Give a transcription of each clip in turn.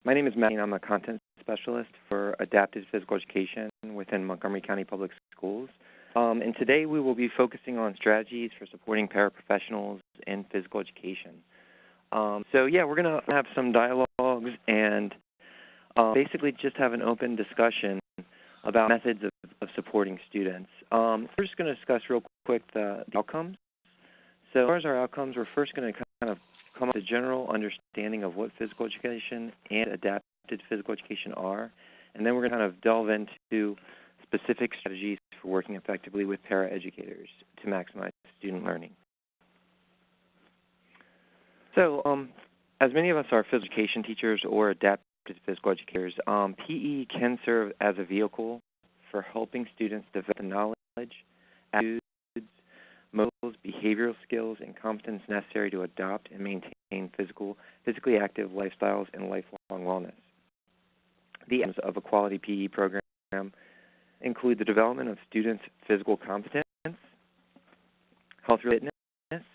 My name is Matthew. I'm a content specialist for adapted physical education within Montgomery County Public Schools. And today we will be focusing on strategies for supporting paraprofessionals in physical education. We're going to have some dialogues and basically just have an open discussion about methods of supporting students. We're just going to discuss real quick the outcomes. So as far as our outcomes, we're first going to kind of come up with a general understanding of what physical education and adapted physical education are, and then we're going to kind of delve into specific strategies for working effectively with paraeducators to maximize student learning. So, as many of us are physical education teachers or adapted physical educators, PE can serve as a vehicle for helping students develop the knowledge, attitudes, motives, behavioral skills, and competence necessary to adopt and maintain physically active lifestyles and lifelong wellness. The aims of a quality PE program include the development of students' physical competence, health-related fitness,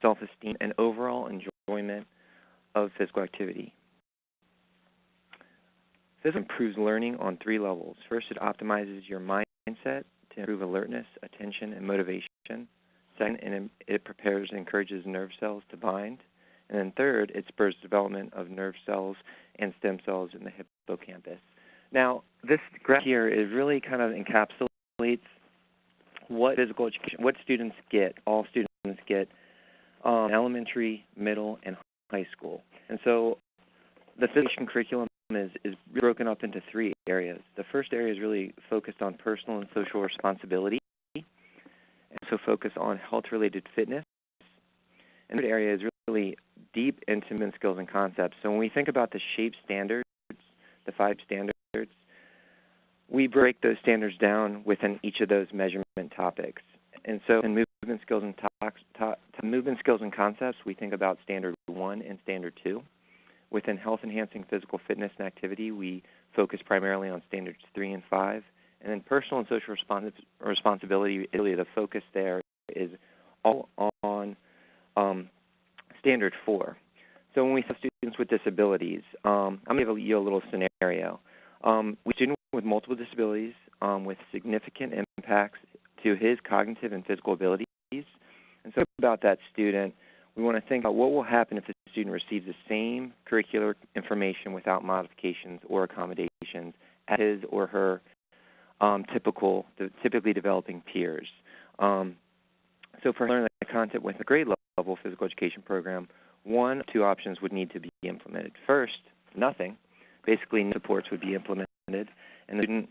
self-esteem, and overall enjoyment of physical activity. This improves learning on 3 levels. First, it optimizes your mindset to improve alertness, attention, and motivation. Second, it prepares and encourages nerve cells to bind. And then third, it spurs development of nerve cells and stem cells in the hippocampus. Now, this graph here is really kind of encapsulates what physical education, what students get, all students get, in elementary, middle, and high school. And so the physical education curriculum is broken up into 3 areas. The first area is really focused on personal and social responsibility, and so focus on health-related fitness. And the third area is really deep into movement skills and concepts. So when we think about the SHAPE standards, the 5 standards, we break those standards down within each of those measurement topics. And so in movement skills and concepts, we think about standard 1 and standard 2. Within health-enhancing physical fitness and activity, we focus primarily on standards 3 and 5. And then personal and social responsibility, really the focus there is all on standard 4. So when we have students with disabilities, I'm going to give you a little scenario. We have a student with multiple disabilities with significant impacts to his cognitive and physical abilities. And so about that student, we want to think about what will happen if the student receives the same curricular information without modifications or accommodations as his or her typically developing peers. So for learning the content with a grade level physical education program, 1 or 2 options would need to be implemented. First, nothing. Basically, no supports would be implemented, and the student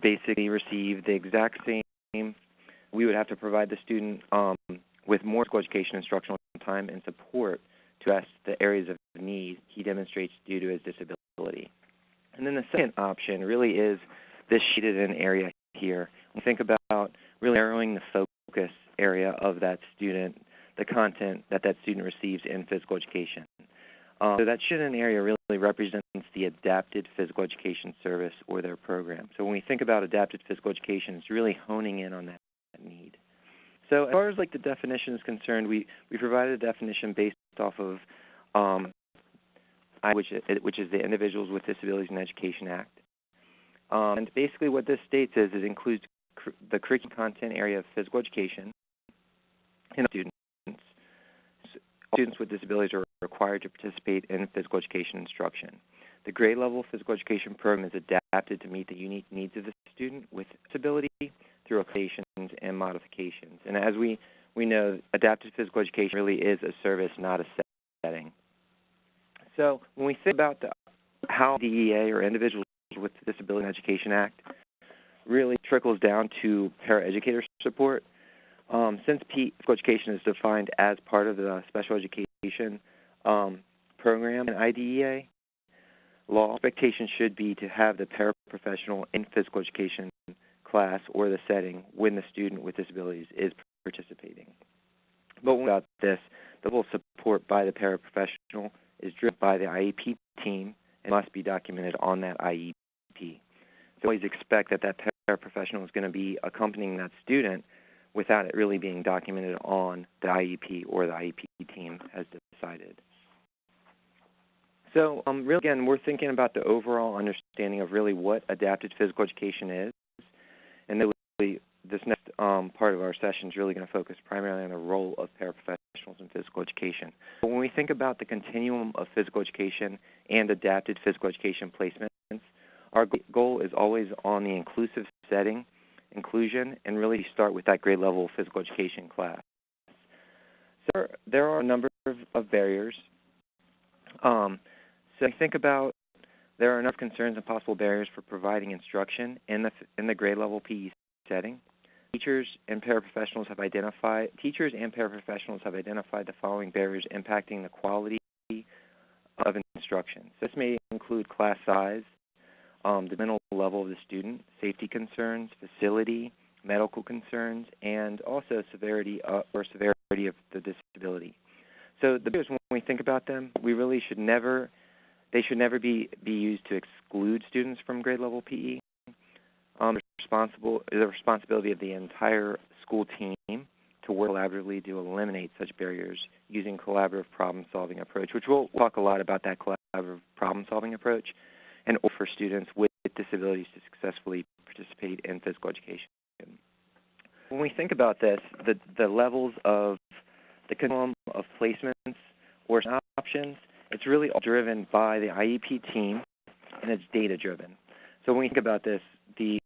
basically receive the exact same. We would have to provide the student with more physical education instructional time and support to address the areas of need he demonstrates due to his disability. And then the second option really is this shaded in area here. We think about really narrowing the focus area of that student, the content that student receives in physical education. So that shaded in area really represents the adapted physical education service or their program. So when we think about adapted physical education, it's really honing in on that need. So as far as like the definition is concerned, we provided a definition based off of which is the Individuals with Disabilities in Education Act. And basically what this states is it includes the curriculum content area of physical education and students. Students with disabilities are required to participate in physical education instruction. The grade level physical education program is adapted to meet the unique needs of the student with disability through accommodations and modifications. And as we know, adapted physical education really is a service, not a setting. So when we think about how DEA or Individuals with Disabilities in Education Act really trickles down to paraeducator support, since physical education is defined as part of the special education program in IDEA, law expectation should be to have the paraprofessional in physical education class or the setting when the student with disabilities is participating. But about this, the full support by the paraprofessional is driven by the IEP team and must be documented on that IEP. So always expect that paraprofessional is going to be accompanying that student without it really being documented on the IEP or the IEP team has decided. So really, again, we're thinking about the overall understanding of really what adapted physical education is. And then this next part of our session is really going to focus primarily on the role of paraprofessionals in physical education. But when we think about the continuum of physical education and adapted physical education placements, our goal is always on the inclusive setting, inclusion, and really start with that grade level physical education class. So there are a number of barriers. So think about there are enough concerns and possible barriers for providing instruction in the grade level PE setting. Teachers and paraprofessionals have identified the following barriers impacting the quality of instruction. So this may include class size, the mental level of the student, safety concerns, facility, medical concerns, and also severity of the disability. So the barriers, when we think about them, they should never be used to exclude students from grade level PE. The responsibility of the entire school team to work collaboratively to eliminate such barriers using collaborative problem-solving approach, which we'll talk a lot about that collaborative problem-solving approach, and for students with disabilities to successfully participate in physical education. When we think about this, the levels of the continuum of placements or options, it's really all driven by the IEP team, and it's data-driven. So when we think about this, we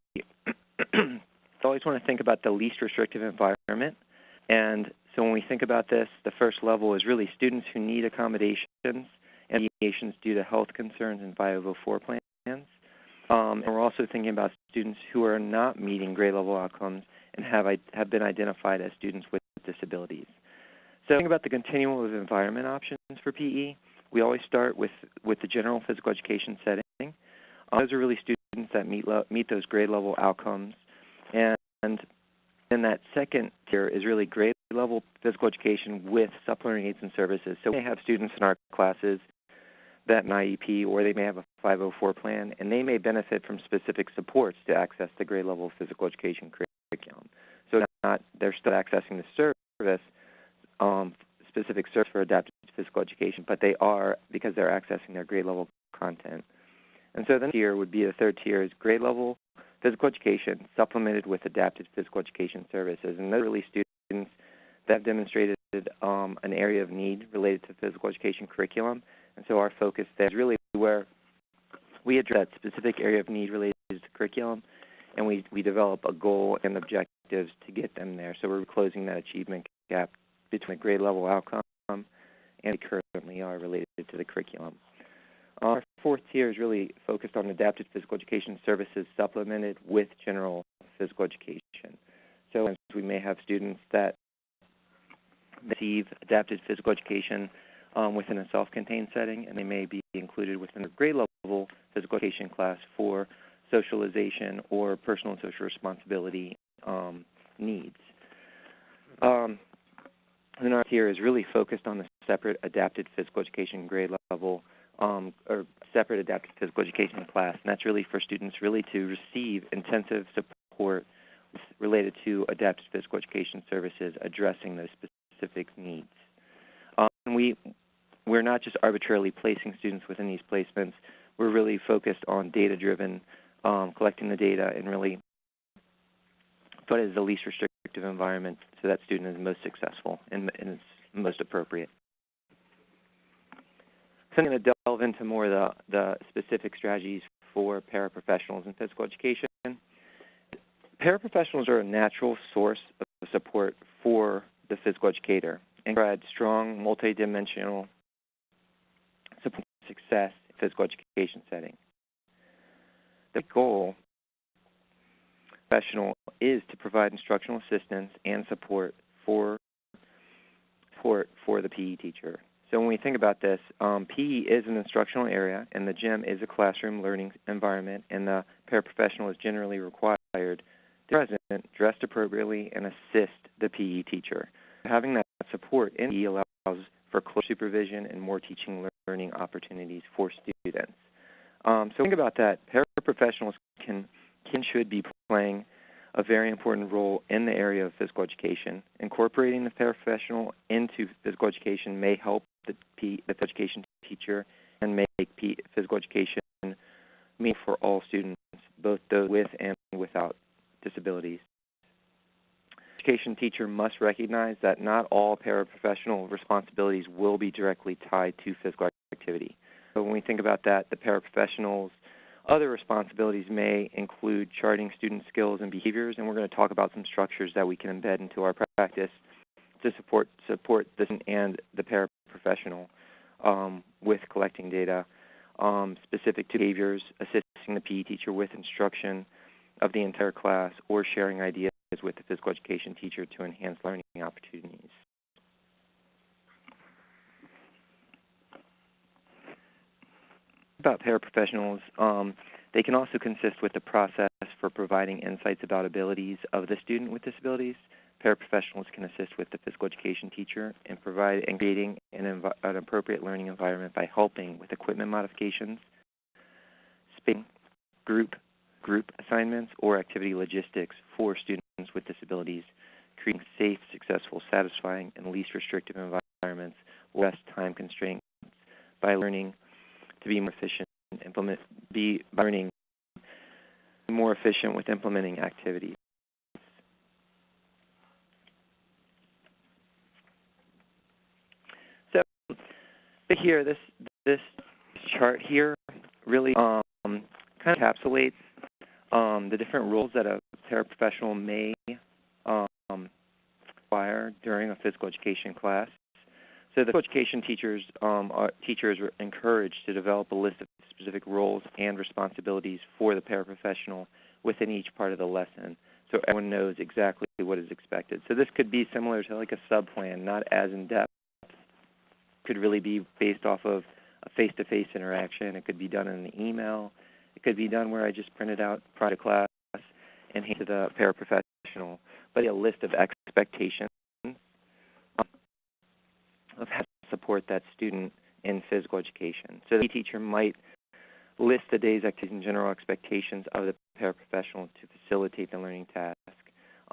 always want to think about the least restrictive environment. And so when we think about this, the first level is really students who need accommodations and mediations due to health concerns and 504 plans. And we're also thinking about students who are not meeting grade level outcomes and have been identified as students with disabilities. So think about the continuum of environment options for PE. We always start with the general physical education setting. Those are really students that meet those grade level outcomes. And then that second tier is really grade level physical education with supplementary aids and services. So we may have students in our classes that have an IEP, or they may have a 504 plan, and they may benefit from specific supports to access the grade level physical education curriculum. So they're still accessing the service, specific service for adapted physical education, but they are because they're accessing their grade level content. And so then tier would be the third tier is grade level physical education supplemented with adapted physical education services. And those are really students that have demonstrated an area of need related to physical education curriculum. And so our focus there is really where we address that specific area of need related to curriculum, and we develop a goal and objectives to get them there. So we're closing that achievement gap between the grade level outcome and we currently are related to the curriculum. Our fourth tier is really focused on adapted physical education services supplemented with general physical education. So we may have students that receive adapted physical education within a self-contained setting, and they may be included within a grade level physical education class for socialization or personal and social responsibility needs. And our tier is really focused on the separate adapted physical education grade level or separate adapted physical education class, and that's really for students really to receive intensive support related to adapted physical education services addressing those specific needs. And we're not just arbitrarily placing students within these placements. We're really focused on data-driven, collecting the data, and really what is the least restrictive environment so that student is most successful and is most appropriate. So I'm going to delve into more of the specific strategies for paraprofessionals in physical education. Paraprofessionals are a natural source of support for the physical educator and provide strong, multidimensional support and success in physical education setting. The goal of the professional is to provide instructional assistance and support for the PE teacher. So when we think about this, PE is an instructional area, and the gym is a classroom learning environment, and the paraprofessional is generally required to be present, dressed appropriately, and assist the PE teacher. Having that support in PE allows for close supervision and more teaching learning opportunities for students. So think about that. Paraprofessionals should be playing a very important role in the area of physical education. Incorporating the paraprofessional into physical education may help the education teacher and make physical education meaningful for all students, both those with and without disabilities. Education teacher must recognize that not all paraprofessional responsibilities will be directly tied to physical activity. So when we think about that, the paraprofessionals' other responsibilities may include charting student skills and behaviors, and we're going to talk about some structures that we can embed into our practice to support the student and the paraprofessional with collecting data specific to behaviors, assisting the PE teacher with instruction of the entire class, or sharing ideas with the physical education teacher to enhance learning opportunities. About paraprofessionals, they can also consist with the process for providing insights about abilities of the student with disabilities. Paraprofessionals can assist with the physical education teacher in creating an appropriate learning environment by helping with equipment modifications, spacing, group assignments, or activity logistics for students with disabilities, creating safe, successful, satisfying, and least restrictive environments with less time constraints by learning to be more efficient, more efficient with implementing activities. So here, this chart here really kind of encapsulates the different roles that a paraprofessional may require during a physical education class. So the physical education teachers are encouraged to develop a list of specific roles and responsibilities for the paraprofessional within each part of the lesson, so everyone knows exactly what is expected. So this could be similar to like a sub-plan, not as in-depth. It could really be based off of a face-to-face interaction. It could be done in an email. It could be done where I just printed out prior to class and hand to the paraprofessional, but a list of expectations of how to support that student in physical education. So the teacher might list the day's activities and general expectations of the paraprofessional to facilitate the learning task.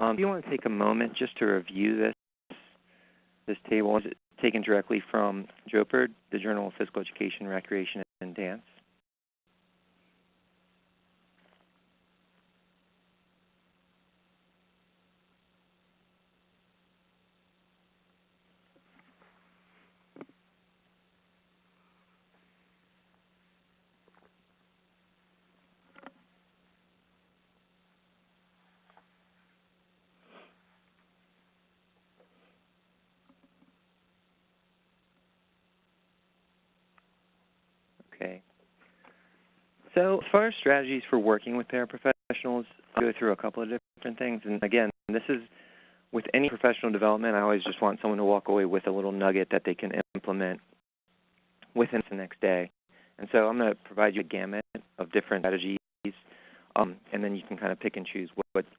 If you want to take a moment just to review this table, is taken directly from JOPERD, the Journal of Physical Education, Recreation, and Dance. Okay. So as far as strategies for working with paraprofessionals, I'll go through a couple of different things. And again, this is with any professional development, I always just want someone to walk away with a little nugget that they can implement within the next day. And so I'm going to provide you a gamut of different strategies, and then you can kind of pick and choose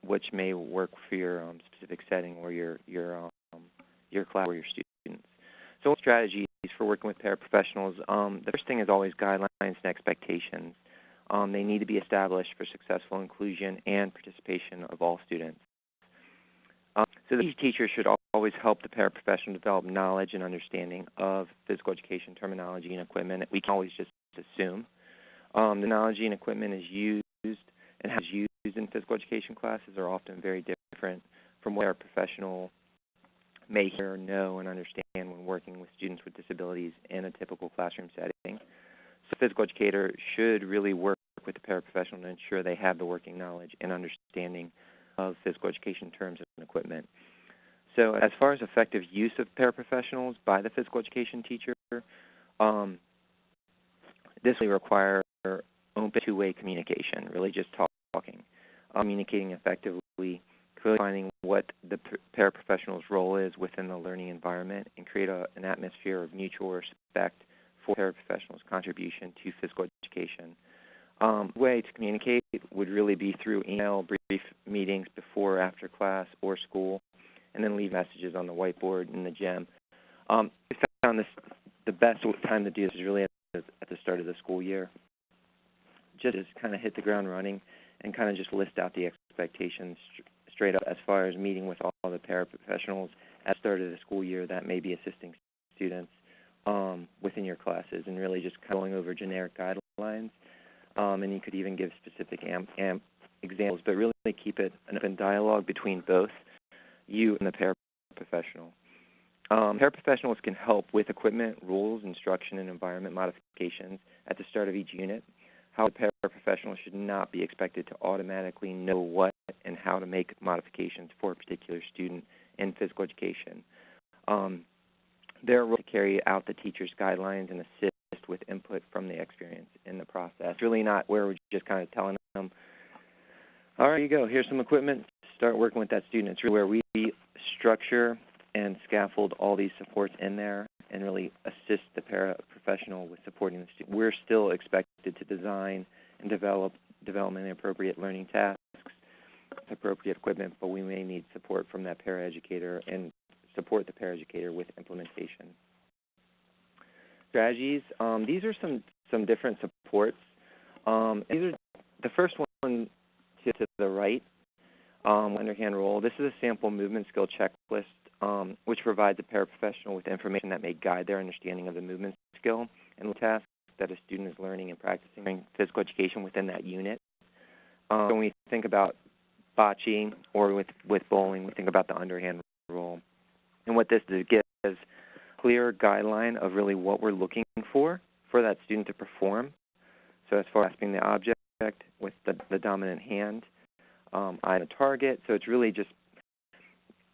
which may work for your specific setting or your class or your students. So strategies for working with paraprofessionals, the first thing is always guidelines and expectations. They need to be established for successful inclusion and participation of all students. So these teachers should always help the paraprofessional develop knowledge and understanding of physical education terminology and equipment. We can always just assume the technology and equipment is used and how it's used in physical education classes are often very different from what our professional may hear, know, and understand when working with students with disabilities in a typical classroom setting. So the physical educator should really work with the paraprofessional to ensure they have the working knowledge and understanding of physical education terms and equipment. So as far as effective use of paraprofessionals by the physical education teacher, this will require open two-way communication, really just talking, communicating effectively, clearly defining what the paraprofessional's role is within the learning environment, and create an atmosphere of mutual respect for paraprofessionals' contribution to physical education. The way to communicate would really be through email, brief meetings before or after class or school, and then leave messages on the whiteboard in the gym. We found the best time to do this is really at the start of the school year. Just kind of hit the ground running and kind of just list out the expectations straight up as far as meeting with all the paraprofessionals at the start of the school year that may be assisting students within your classes, and really just kind of going over generic guidelines. And you could even give specific examples, but really keep it an open dialogue between both you and the paraprofessional. Paraprofessionals can help with equipment, rules, instruction, and environment modifications at the start of each unit. However, the paraprofessional should not be expected to automatically know what and how to make modifications for a particular student in physical education. Their role is to carry out the teacher's guidelines and assist with input from the experience in the process. It's really not where we're just kind of telling them, all right, here you go, here's some equipment, start working with that student. It's really where we structure and scaffold all these supports in there and really assist the paraprofessional with supporting the student. We're still expected to design and develop developmentally appropriate learning tasks, appropriate equipment, but we may need support from that paraeducator and support the paraeducator with implementation. Strategies, these are some different supports. These are the first one to the right, underhand roll. This is a sample movement skill checklist, which provides a paraprofessional with information that may guide their understanding of the movement skill and tasks that a student is learning and practicing during physical education within that unit. When we think about bocce or with bowling, we think about the underhand roll. And what this gives is a clear guideline of really what we're looking for that student to perform. So as far as grasping the object with the dominant hand, eye on the target. So it's really just,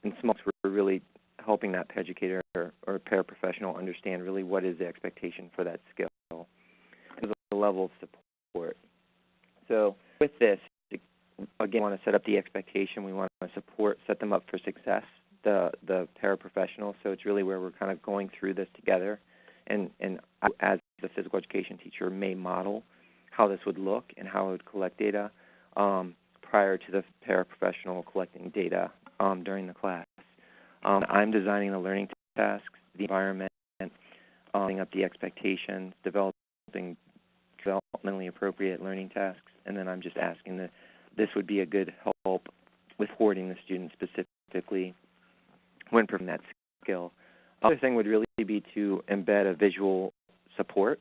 in small, we're really helping that educator or paraprofessional understand really what is the expectation for that skill and the level of support. So with this, again, we want to set up the expectation. We want to set them up for success, the paraprofessional. So it's really where we're kind of going through this together. And as the physical education teacher may model how this would look and how it would collect data prior to the paraprofessional collecting data during the class. I'm designing the learning tasks, the environment, setting up the expectations, developing developmentally appropriate learning tasks, and then I'm just asking that this would be a good help with supporting the student specifically when performing that skill. Other thing would really be to embed a visual support,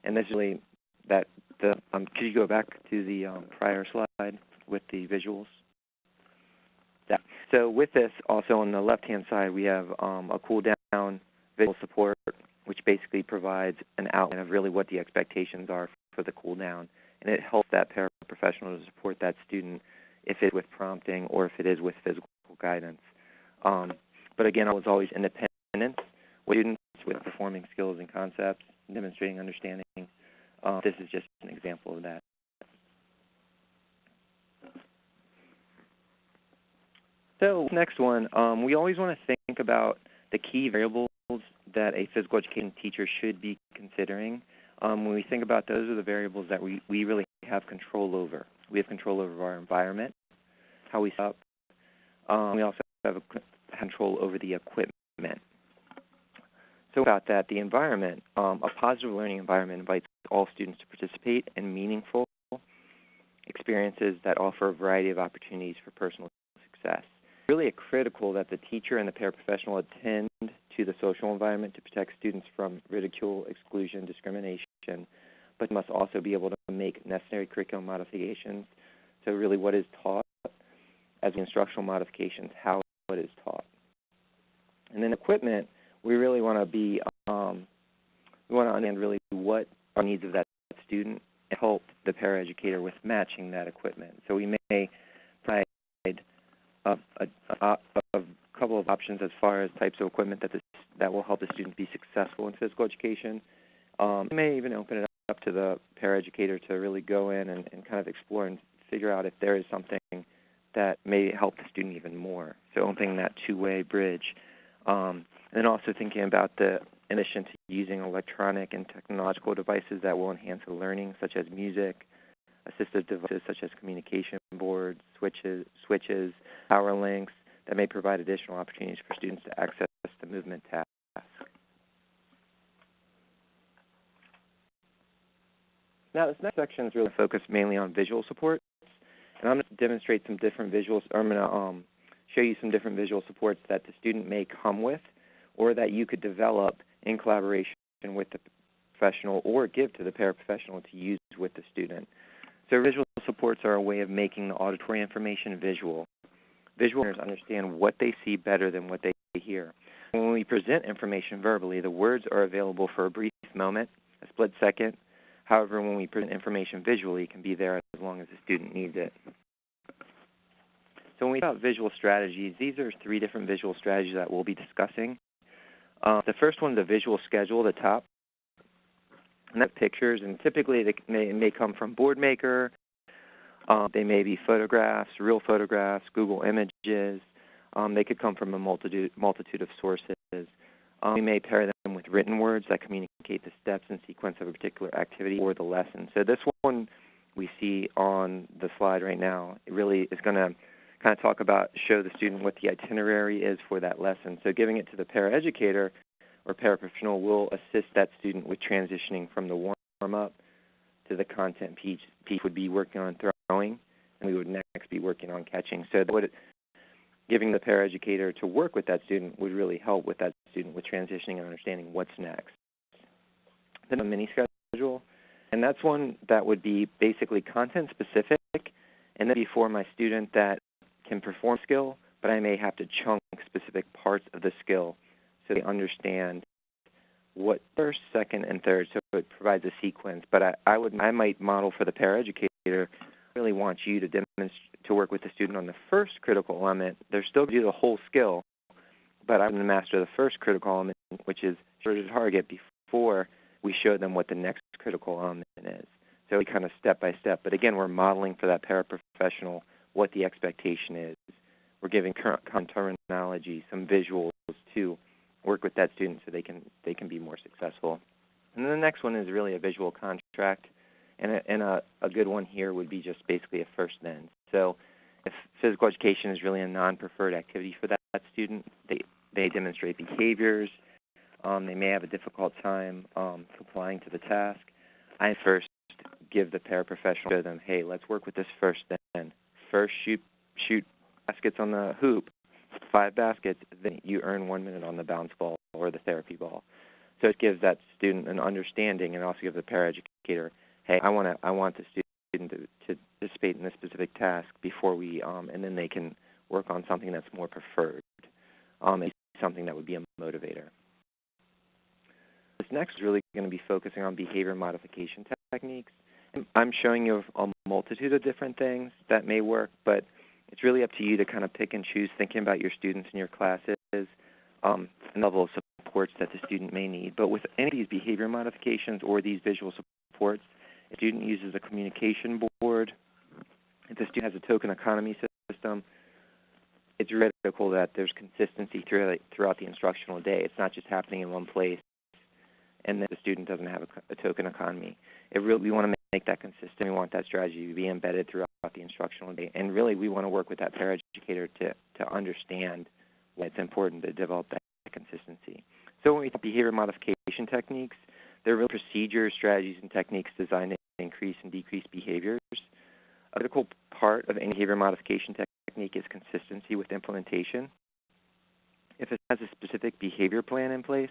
and this is really that could you go back to the prior slide with the visuals? Yeah. So with this, also on the left-hand side, we have a cool-down visual support, which basically provides an outline of really what the expectations are for the cool-down, and it helps that paraprofessional to support that student if it's with prompting or if it is with physical guidance. But again, I was always independent with students with performing skills and concepts, demonstrating understanding. This is just an example of that. So next one, we always want to think about the key variables that a physical education teacher should be considering. When we think about those are the variables that we really have control over. We have control over our environment, how we set up. We also have control over the equipment. So about that, the environment, a positive learning environment invites all students to participate in meaningful experiences that offer a variety of opportunities for personal success. Really critical that the teacher and the paraprofessional attend to the social environment to protect students from ridicule, exclusion, discrimination, but must also be able to make necessary curriculum modifications. So really what is taught as instructional modifications, how it is taught. And then equipment, we really want to be, we want to understand really what are the needs of that student and help the paraeducator with matching that equipment. So we may provide a couple of options as far as types of equipment that will help the student be successful in physical education. We may even open it up to the paraeducator to really go in and kind of explore and figure out if there is something that may help the student even more. So opening that two-way bridge. And then also thinking about in addition to using electronic and technological devices that will enhance the learning, such as music, assistive devices such as communication boards, switches, power links, that may provide additional opportunities for students to access the movement task. Now, this next section is really focused mainly on visual support, and I'm going to demonstrate some different visuals, or I'm going to show you some different visual supports that the student may come with or that you could develop in collaboration with the professional or give to the paraprofessional to use with the student. So visual supports are a way of making the auditory information visual. Visual learners understand what they see better than what they hear. When we present information verbally, the words are available for a brief moment, a split second. However, when we present information visually, it can be there as long as the student needs it. So when we talk about visual strategies, these are 3 different visual strategies that we'll be discussing. The first one is a visual schedule at the top. And that's pictures, and typically they may come from BoardMaker. They may be photographs, real photographs, Google Images. They could come from a multitude of sources. We may pair them with written words that communicate the steps and sequence of a particular activity or the lesson. So this one we see on the slide right now, it really is going to kind of show the student what the itinerary is for that lesson. So giving it to the paraeducator or paraprofessional will assist that student with transitioning from the warm-up to the content piece. Would be working on throwing, and we would next be working on catching. So giving the paraeducator to work with that student would really help with that student with transitioning and understanding what's next. Then a mini schedule, and that's one that would be basically content specific, and then before my student that can perform skill, but I may have to chunk specific parts of the skill so they understand what first, second, and third. So it provides a sequence. But I might model for the paraeducator. Really want you to demonstrate to work with the student on the first critical element. They're still going to do the whole skill, but I want to master the first critical element, which is sure to target before we show them what the next critical element is. So we kind of step by step. But again, we're modeling for that paraprofessional what the expectation is. We're giving current terminology, some visuals to work with that student so they can be more successful. And then the next one is really a visual contract, and a good one here would be just basically a first then. So if physical education is really a non-preferred activity for that student, they demonstrate behaviors, they may have a difficult time complying to the task. I first give the paraprofessional to them, hey, let's work with this first then. First shoot baskets on the hoop, 5 baskets, then you earn 1 minute on the bounce ball or the therapy ball. So it gives that student an understanding, and also gives the paraeducator, hey, I want the student to participate in this specific task before we, and then they can work on something that's more preferred, and something that would be a motivator. This next is really going to be focusing on behavior modification techniques. I'm showing you a multitude of different things that may work, but it's really up to you to kind of pick and choose, thinking about your students and your classes, and the level of supports that the student may need. But with any of these behavior modifications or these visual supports, if a student uses a communication board, if the student has a token economy system, it's really critical that there's consistency throughout the instructional day. It's not just happening in one place and then the student doesn't have a token economy. We want to make that consistent. We want that strategy to be embedded throughout the instructional day. And really, we want to work with that paraeducator to understand why it's important to develop that consistency. So when we talk behavior modification techniques, they're real procedures, strategies, and techniques designed to increase and decrease behaviors. A critical part of any behavior modification technique is consistency with implementation. If it has a specific behavior plan in place,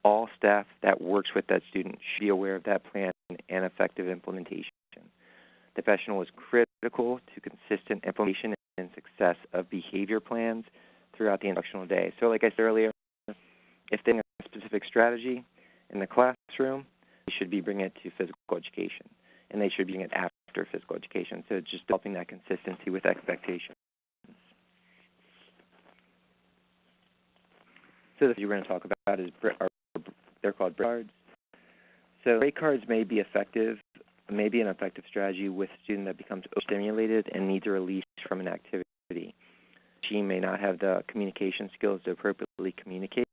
all staff that works with that student should be aware of that plan and effective implementation. The professional is critical to consistent implementation and success of behavior plans throughout the instructional day. So like I said earlier, if they have a specific strategy in the classroom, they should be bringing it to physical education, and they should be bringing it after physical education. So it's just developing that consistency with expectations. So the thing we're going to talk about is they're called break cards. So break cards may be effective, may be an effective strategy with a student that becomes overstimulated and needs a release from an activity. She may not have the communication skills to appropriately communicate.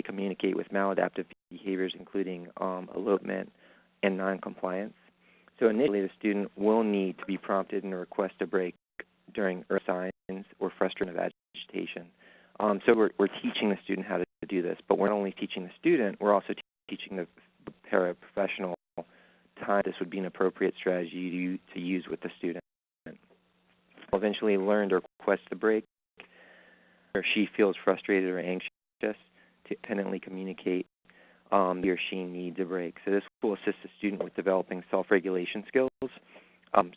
Communicate with maladaptive behaviors, including elopement and noncompliance. So initially, the student will need to be prompted and request a break during early signs or frustrating of agitation. So we're teaching the student how to do this, but we're not only teaching the student, we're also teaching the paraprofessional time this would be an appropriate strategy to use with the student. We'll eventually learn to request the break, or she feels frustrated or anxious, to independently communicate he or she needs a break. So this will assist the student with developing self-regulation skills.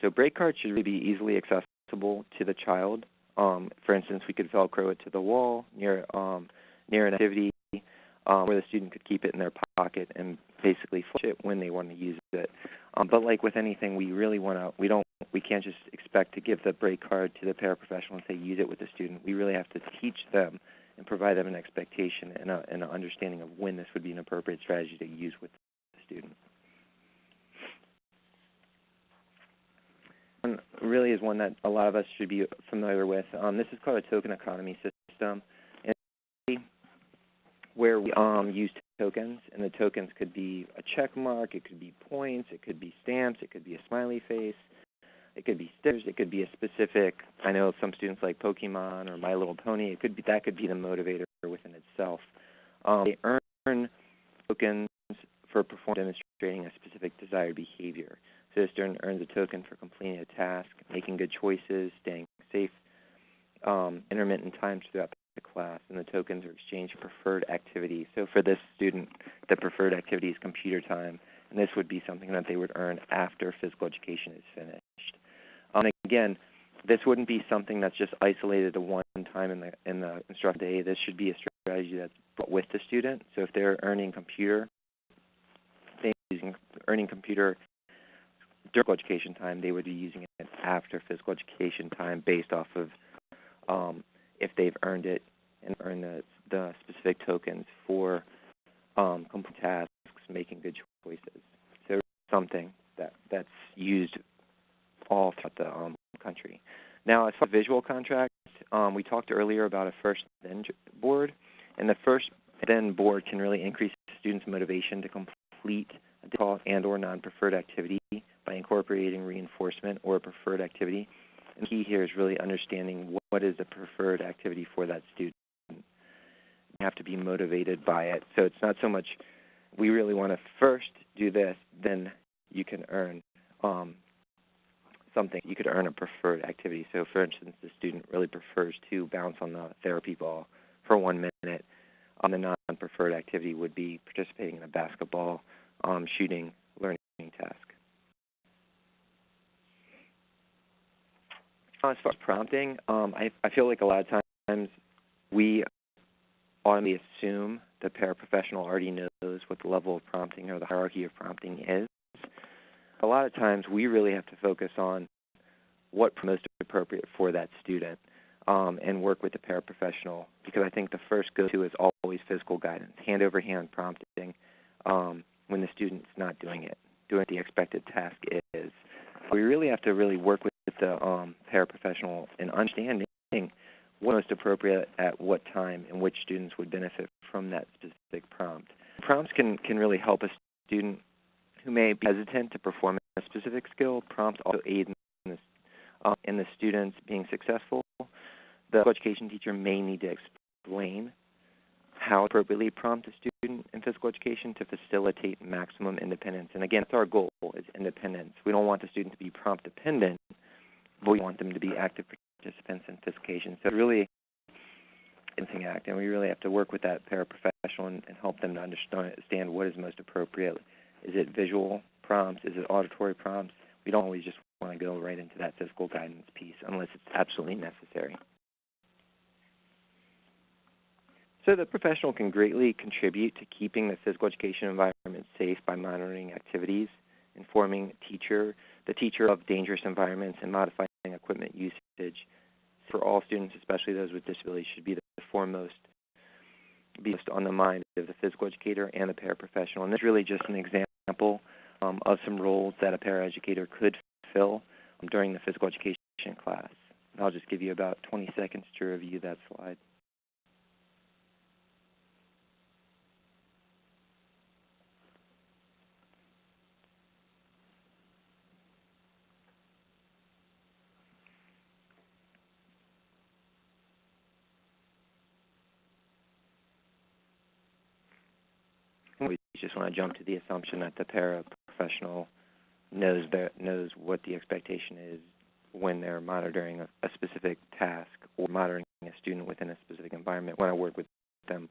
So break cards should really be easily accessible to the child. For instance, we could Velcro it to the wall near an activity where the student could keep it in their pocket and basically flush it when they want to use it. But like with anything, we can't just expect to give the break card to the paraprofessional and say use it with the student. We really have to teach them and provide them an expectation and an understanding of when this would be an appropriate strategy to use with the student. One really is one that a lot of us should be familiar with. This is called a token economy system, and where we use tokens, and the tokens could be a check mark, it could be points, it could be stamps, it could be a smiley face, it could be stickers, it could be a specific, I know some students like Pokemon or My Little Pony, that could be the motivator within itself. They earn tokens for demonstrating a specific desired behavior. So the student earns a token for completing a task, making good choices, staying safe, intermittent times throughout the class, and the tokens are exchanged for preferred activities. So for this student, the preferred activity is computer time, and this would be something that they would earn after physical education is finished. Again, this wouldn't be something that's just isolated to one time in the instructional day. This should be a strategy that's brought with the student. So if they're earning computer during education time, they would be using it after physical education time based off of if they've earned it and earned the specific tokens for complete tasks, making good choices. So something that's used all throughout the country. Now, as far as visual contracts, we talked earlier about a first-then board, and the first-then board can really increase students' motivation to complete a difficult and or non-preferred activity by incorporating reinforcement or a preferred activity. And the key here is really understanding what is the preferred activity for that student. You have to be motivated by it. So it's not so much we really want to first do this, then you can earn something. You could earn a preferred activity. So for instance, the student really prefers to bounce on the therapy ball for 1 minute. The non-preferred activity would be participating in a basketball shooting learning task. As far as prompting, I feel like a lot of times we automatically assume the paraprofessional already knows what the level of prompting or the hierarchy of prompting is. A lot of times we really have to focus on what's most appropriate for that student and work with the paraprofessional, because I think the first go-to is always physical guidance, hand-over-hand prompting when the student's not doing what the expected task is. We really have to work with the paraprofessional in understanding what's most appropriate at what time and which students would benefit from that specific prompt. Prompts can really help a student who may be hesitant to perform a specific skill. Prompts also aid in the students being successful. The education teacher may need to explain how to appropriately prompt a student in physical education to facilitate maximum independence. And again, that's our goal, is independence. We don't want the student to be prompt dependent, but we want them to be active participants in physical education. So it's really an act, and we really have to work with that paraprofessional and help them to understand what is most appropriate. Is it visual prompts? Is it auditory prompts? We don't always just want to go right into that physical guidance piece unless it's absolutely necessary. So the professional can greatly contribute to keeping the physical education environment safe by monitoring activities, informing the teacher of dangerous environments, and modifying equipment usage. For all students, especially those with disabilities, should be the foremost on the mind of the physical educator and the paraprofessional. And this is really just an example of some roles that a paraeducator could fill during the physical education class. And I'll just give you about 20 seconds to review that slide. We just want to jump to the assumption that the paraprofessional knows what the expectation is when they're monitoring a specific task or monitoring a student within a specific environment. We want to work with them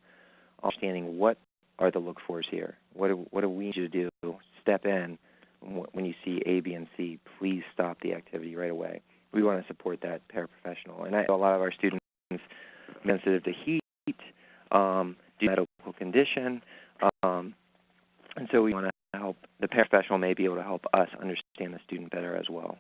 understanding what are the look-fors here. What do we need you to do? Step in when you see A, B, and C. Please stop the activity right away. We want to support that paraprofessional. And I know a lot of our students are sensitive to heat, due to medical condition, and so we want to help. The paraprofessional may be able to help us understand the student better as well.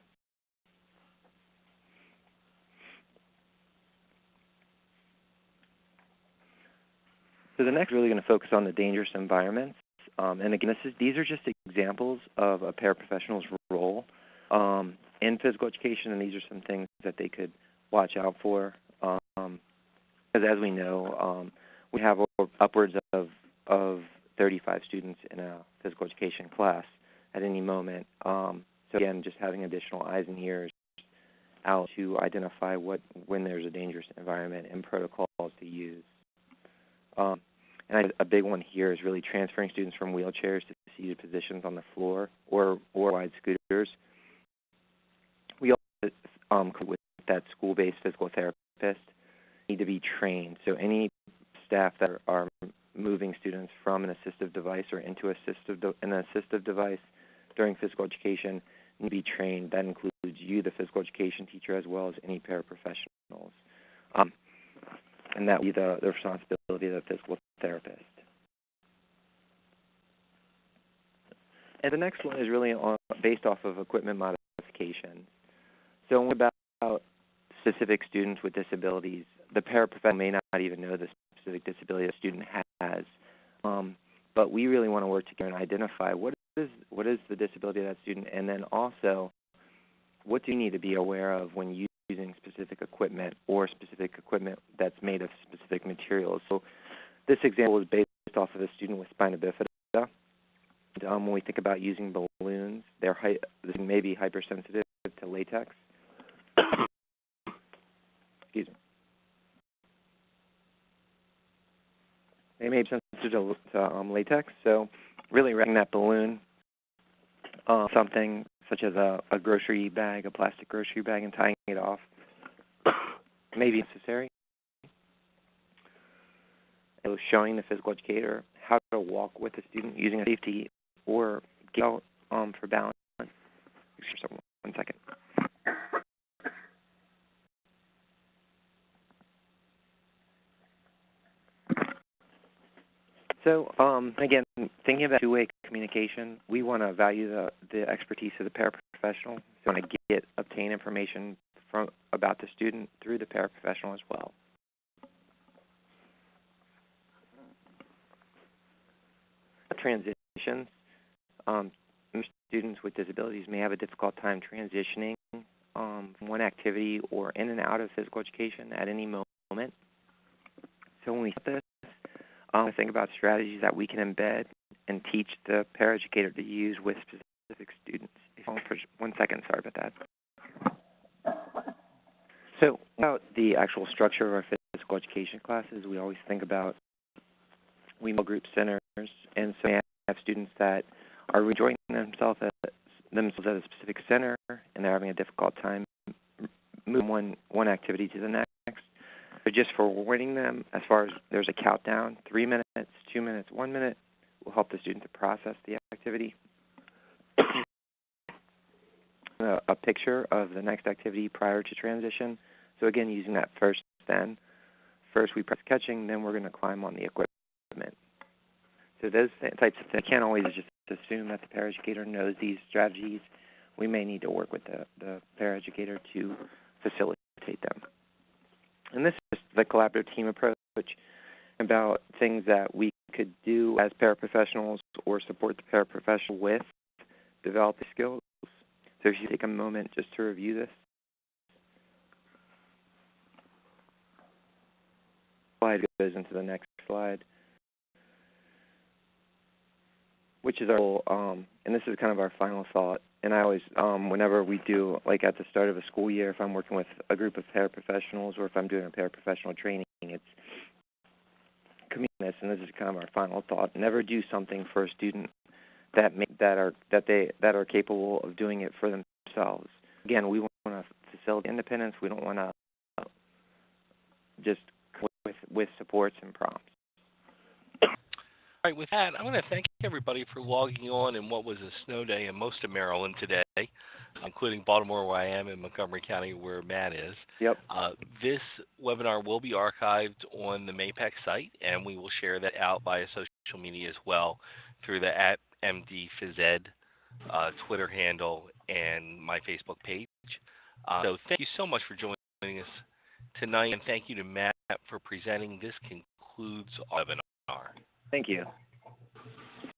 So the next, really going to focus on the dangerous environments. And again, these are just examples of a paraprofessional's role in physical education, and these are some things that they could watch out for. Because as we know, we have upwards of 35 students in a physical education class at any moment. So again, just having additional eyes and ears out to identify when there's a dangerous environment and protocols to use. And a big one here is really transferring students from wheelchairs to seated positions on the floor or wide scooters. We also, with that school-based physical therapist, need to be trained. So any staff that are moving students from an assistive device or into an assistive device during physical education need to be trained. That includes you, the physical education teacher, as well as any paraprofessionals. And that will be the responsibility of the physical therapist. And the next one is really based off of equipment modifications. So when about specific students with disabilities, the paraprofessional may not even know the specific disability the student has, but we really want to work together and identify what is the disability of that student, and then also what do you need to be aware of when using specific equipment or specific equipment that's made of specific materials. So this example is based off of a student with spina bifida. When we think about using balloons, this may be hypersensitive to latex. Excuse me. They may be sensitive to latex, so really wrapping that balloon, something such as a grocery bag, a plastic grocery bag, and tying it off may be necessary. So showing the physical educator how to walk with the student using a safety or get out for balance. One second. So again, thinking about two-way communication, we want to value the expertise of the paraprofessional. So we want to obtain information about the student through the paraprofessional as well. Transitions. Students with disabilities may have a difficult time transitioning from one activity or in and out of physical education at any moment. So when we set this, think about strategies that we can embed and teach the paraeducator to use with specific students. For 1 second, sorry about that. So about the actual structure of our physical education classes, we always think about we group centers, and so we have students that are enjoying themselves at a specific center, and they're having a difficult time moving one activity to the next. So just forewarning them, as far as there's a countdown, 3 minutes, 2 minutes, 1 minute, will help the student to process the activity. A picture of the next activity prior to transition. So again, using that first we practice catching, then we're going to climb on the equipment. So those types of things, I can't always just assume that the paraeducator knows these strategies. We may need to work with the paraeducator to facilitate them. And this is the collaborative team approach about things that we could do as paraprofessionals or support the paraprofessional with, develop the skills. So if you take a moment just to review this. Slide goes into the next slide, which is our goal, and this is kind of our final thought. And I always, whenever we do, like at the start of a school year, if I'm working with a group of paraprofessionals or if I'm doing a paraprofessional training, it's commitment, and this is kind of our final thought. Never do something for a student that are capable of doing it for themselves. Again, we want to facilitate independence. We don't want to just with supports and prompts. right, with that, I'm going to thank everybody for logging on in what was a snow day in most of Maryland today, including Baltimore, where I am, and Montgomery County, where Matt is. Yep. This webinar will be archived on the MAPEC site, and we will share that out via social media as well through the @MDPhysEd Twitter handle and my Facebook page. So thank you so much for joining us tonight, and thank you to Matt for presenting. This concludes our webinar. Thank you.